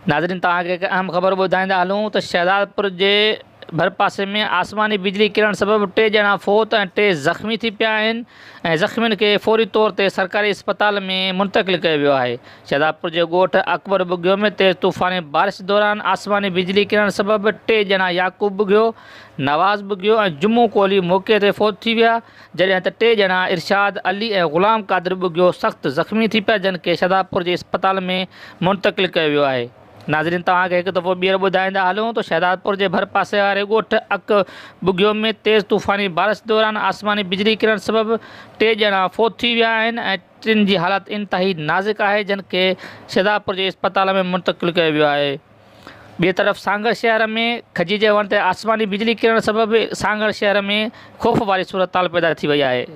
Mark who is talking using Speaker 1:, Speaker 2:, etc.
Speaker 1: नाज़रीन तव्हांखे हिकु अहम ख़बर ॿुधाईंदा हलूं त शहजादपुर जे भर पासे में आसमानी बिजली किरण सबबि 3 ॼणा फ़ौत ऐं 3 ज़ख़्मी थी पिया आहिनि ऐं ज़ख़्मियुनि खे फ़ौरी तौर ते सरकारी अस्पताल में मुंतक़िल कयो वियो आहे। शहजादपुर जे ॻोठ अकबर बुग्यो में तेज़ तूफ़ानी बारिश दौरान आसमानी बिजली किरण सबबि 3 ॼणा याकूब बुग्यो, नवाज़ बुग्यो ऐं जुम्मू कोहली मौक़े ते फ़ौत थी विया, जॾहिं त 3 ॼणा इरशाद अली ऐं ग़ुलाम क़ादिर बुग्यो सख़्तु ज़ख़्मी थी पिया, जिन खे शहजादपुर जे अस्पताल में मुंतक़िल कयो वियो आहे। नाज़रीन तव्हांखे हिकु दफ़ो ॿीहर ॿुधाईंदा हलूं त शहजादपुर जे भर पासे वारे ॻोठ अक बुग्यो में तेज़ तूफ़ानी बारिश दौरान आसमानी बिजली किरण सबबि 3 ॼणा फ़ौत थी विया आहिनि ऐं 3 जी हालति इंतिहाई नाज़ुक आहे, जिन खे शहजादपुर जे अस्पताल में मुंतक़िल कयो वियो आहे। ॿिए तरफ़ सांगड़ शहर में खजी जे वण ते आसमानी बिजली किरण सबबि सांगड़ शहर में ख़ौफ़ वारी सूरत पैदा थी वई आहे।